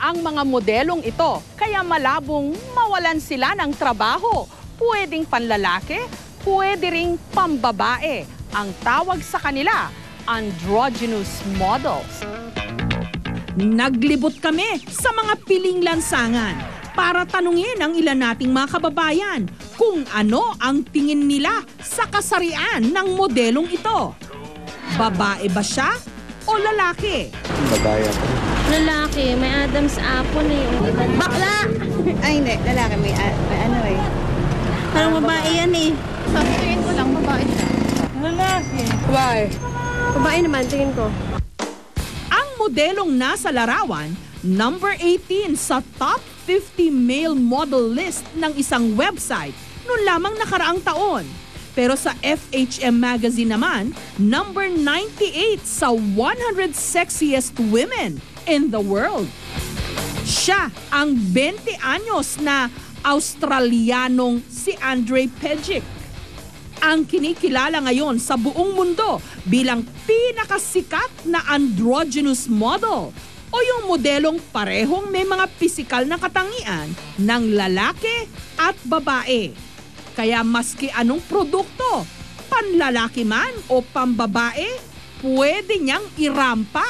ang mga modelong ito, kaya malabong mawalan sila ng trabaho. Pwedeng panlalaki, pwede ring pambabae. Ang tawag sa kanila, androgynous models. Naglibot kami sa mga piling lansangan para tanungin ang ilan nating mga kababayan kung ano ang tingin nila sa kasarian ng modelong ito. Babae ba siya o lalaki? Babae ako. Lalaki, may Adam's apple eh. Bakla! Ay, hindi. Lalaki. May ano eh. Parang babae yan eh. Sa tingin ko lang, babae siya. Lalaki. Why? Babae naman, tingin ko. Ang modelong nasa larawan, number 18 sa top 50 male model list ng isang website noon lamang nakaraang taon. Pero sa FHM magazine naman, number 98 sa 100 sexiest women in the world. Siya ang 20 anyos na Australianong si Andre Pejic. Ang kinikilala ngayon sa buong mundo bilang pinakasikat na androgynous model o yung modelong parehong may mga pisikal na katangian ng lalaki at babae. Kaya maski anong produkto, panlalaki man o pambabae, pwede niyang irampa.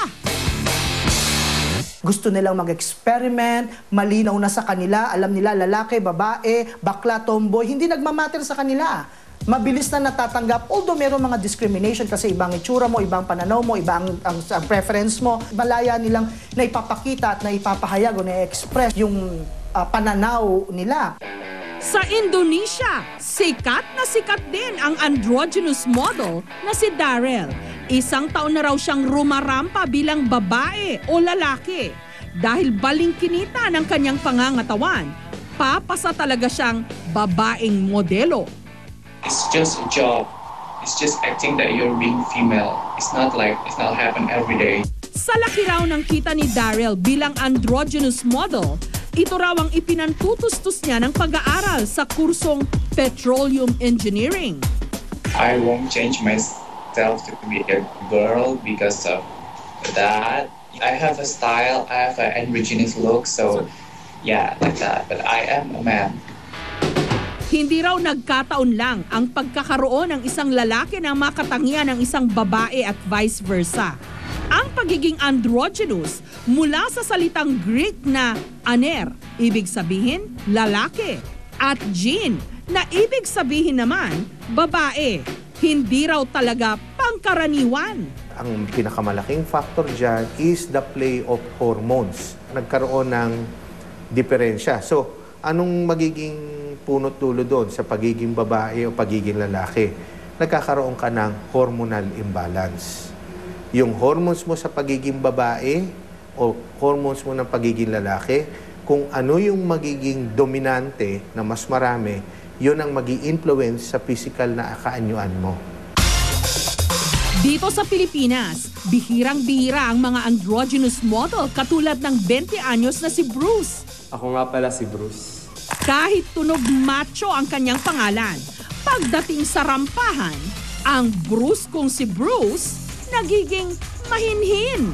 Gusto nilang mag-experiment, malinaw na sa kanila, alam nila lalaki, babae, bakla, tomboy, hindi nagmamatter sa kanila. Mabilis na natatanggap, although meron mga discrimination kasi ibang itsura mo, ibang pananaw mo, ibang ang preference mo, malaya nilang naipapakita at naipapahayag o na-express yung pananaw nila. Sa Indonesia, sikat na sikat din ang androgynous model na si Darrell. Isang taon na raw siyang rumarampa bilang babae o lalaki. Dahil balingkinita ng kanyang pangangatawan, papasa talaga siyang babaeng modelo. It's just a job. It's just acting that you're being female. It's not happen every day. Sa laki raw ng kita ni Darrell bilang androgynous model, ito raw ang ipinantutustos niya ng pag-aaral sa kursong Petroleum Engineering. I won't change myself to be a girl because of that. I have a style, I have an androgynous look, so yeah, like that. But I am a man. Hindi raw nagkataon lang ang pagkakaroon ng isang lalaki ng mga katangian ng isang babae at vice versa. Ang pagiging androgynous mula sa salitang Greek na aner, ibig sabihin lalaki, at gyn, na ibig sabihin naman babae. Hindi raw talaga pangkaraniwan. Ang pinakamalaking factor dyan is the play of hormones. Nagkaroon ng diferensya. So, anong magiging punot dulo doon sa pagiging babae o pagiging lalaki? Nagkakaroon ka ng hormonal imbalance. Yung hormones mo sa pagiging babae o hormones mo ng pagiging lalaki, kung ano yung magiging dominante na mas marami, yun ang magi-influence sa physical na kaanyuan mo. Dito sa Pilipinas, bihirang-bihira ang mga androgynous model katulad ng 20 anyos na si Bruce. Ako nga pala si Bruce. Kahit tunog macho ang kanyang pangalan, pagdating sa rampahan, ang Bruce kong si Bruce nagiging mahinhin.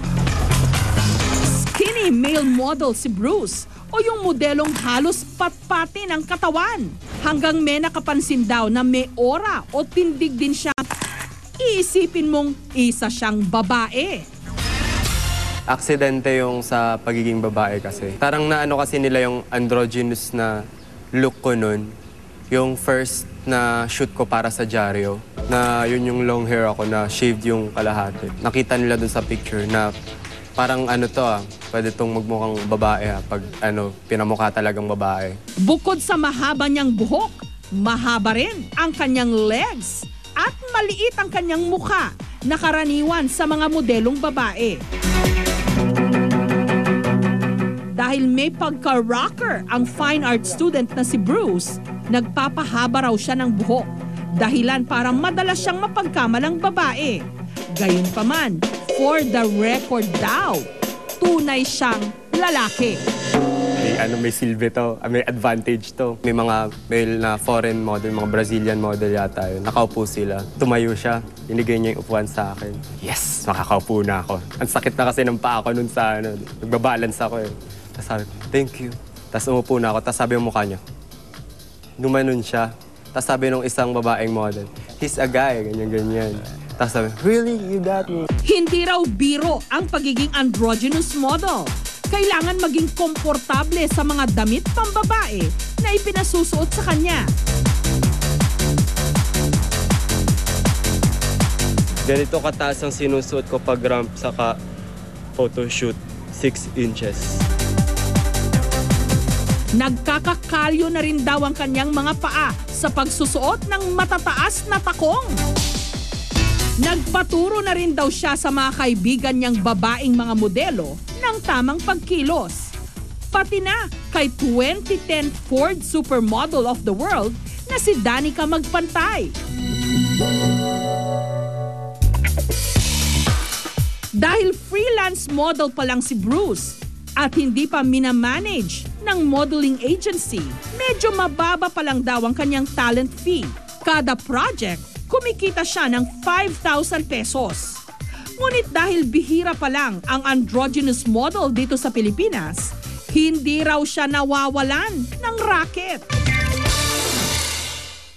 Skinny male model si Bruce o yung modelong halos patpati ng katawan. Hanggang may nakapansin daw na may aura o tindig din siya. Iisipin mong isa siyang babae. Aksidente yung sa pagiging babae kasi. Tarang na ano kasi nila yung androgynous na look ko nun. Yung first na shoot ko para sa dyaryo, na yun yung long hair ako na shaved yung kalahati. Nakita nila dun sa picture na parang ano to pwede tong magmukhang babae pag pinamukha talagang babae. Bukod sa mahaba niyang buhok, mahaba rin ang kanyang legs at maliit ang kanyang mukha na karaniwan sa mga modelong babae. Dahil may pagka-rocker ang fine art student na si Bruce, nagpapahaba raw siya ng buhok. Dahilan para madalas siyang mapagkamalang babae. Gayunpaman, for the record daw, tunay siyang lalaki. May silbi to, may advantage to. May mga male na foreign model, mga Brazilian model yata yun. Nakaupo sila. Tumayo siya, inigay niya yung upuan sa akin. Yes, makakaupo na ako. Ang sakit na kasi ng paa ko nun sa nagbabalance ako eh. Tapos sabi ko, thank you. Tapos umupo na ako, tapos sabi yung mukha niya. Gumanon siya. Tapos sabi nung isang babaeng model, he's a guy, ganyan-ganyan. Tapos sabi, really? You got me? Hindi raw biro ang pagiging androgynous model. Kailangan maging komportable sa mga damit pambabae na ipinasusuot sa kanya. Ganito kataas ang sinusuot ko pag ramp saka photoshoot, 6 inches. Nagkakakalyo na rin daw ang kanyang mga paa sa pagsusuot ng matataas na takong. Nagpaturo na rin daw siya sa mga kaibigan niyang babaeng mga modelo ng tamang pagkilos. Pati na kay 2010 Ford Supermodel of the World na si Danica Magpantay. Dahil freelance model pa lang si Bruce at hindi pa minamanage ng modeling agency, medyo mababa pa lang daw ang kanyang talent fee. Kada project, kumikita siya ng 5,000 pesos. Ngunit dahil bihira pa lang ang androgynous model dito sa Pilipinas, hindi raw siya nawawalan ng racket.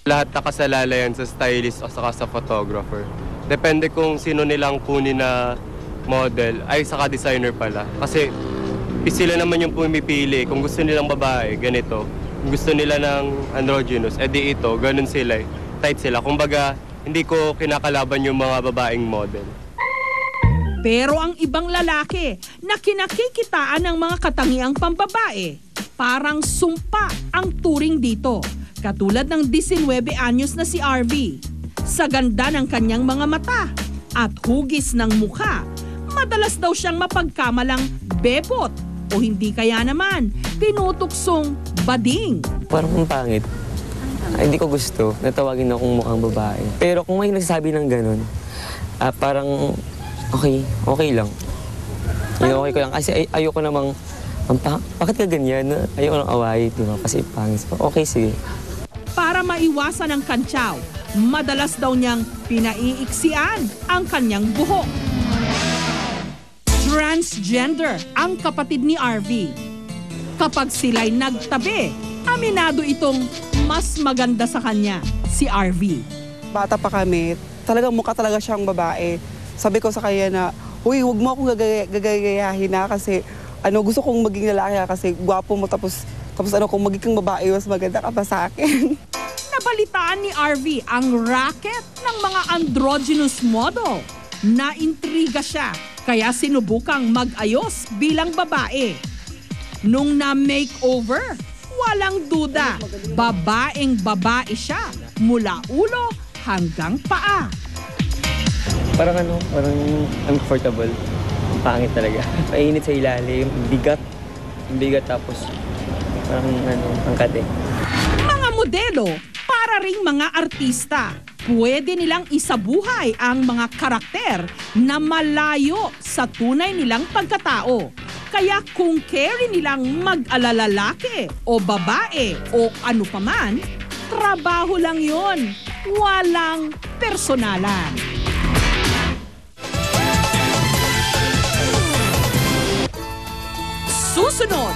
Lahat nakasalala yan sa stylist o saka sa photographer. Depende kung sino nilang kunin na model ay saka designer pala. Kasi sila naman yung pumipili. Kung gusto nilang babae, ganito. Kung gusto nila ng androgynous, edi ito, ganun sila eh. Tight sila. Kumbaga, hindi ko kinakalaban yung mga babaeng model. Pero ang ibang lalaki na kinakikitaan ng mga katangiang pambabae, parang sumpa ang turing dito. Katulad ng 19 anyos na si RV. Sa ganda ng kanyang mga mata at hugis ng mukha, madalas daw siyang mapagkamalang bebot o hindi kaya naman tinutuksong bading. Parang ang pangit. Ay, hindi ko gusto na tawagin akong mukhang babae. Pero kung may nagsasabi ng ganun, parang okay lang. Okay ko lang. Kasi ayoko namang, bakit ka ganyan? Ayoko nang away, di ba? Kasi pangis pa. Okay, sige. Para maiwasan ang kantsaw, madalas daw niyang pinaiiksian ang kanyang buhok. Transgender ang kapatid ni RV. Kapag sila'y nagtabi, aminado itong mas maganda sa kanya, si RV. Bata pa kami, talagang mukha talaga siyang babae. Sabi ko sa kanya na, uy, huwag mo akong gagayahin na kasi gusto kong maging lalaki kasi gwapo mo tapos kung magiging babae, mas maganda ka pa sa akin. Nabalitaan ni RV ang racket ng mga androgynous model. Naintriga siya, kaya sinubukang mag-ayos bilang babae. Nung na-makeover, walang duda, babaeng babae siya mula ulo hanggang paa. Parang uncomfortable. Pangit talaga. Mainit sa ilalim, bigat tapos parang ang kate. Mga modelo, para ring mga artista, pwede nilang isabuhay ang mga karakter na malayo sa tunay nilang pagkatao. Kaya kung carry nilang mag-alalalaki o babae o ano paman, trabaho lang yon, walang personalan. Susunod,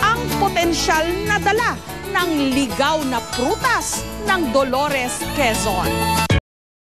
ang potensyal na dala ng ligaw na prutas ng Dolores, Quezon.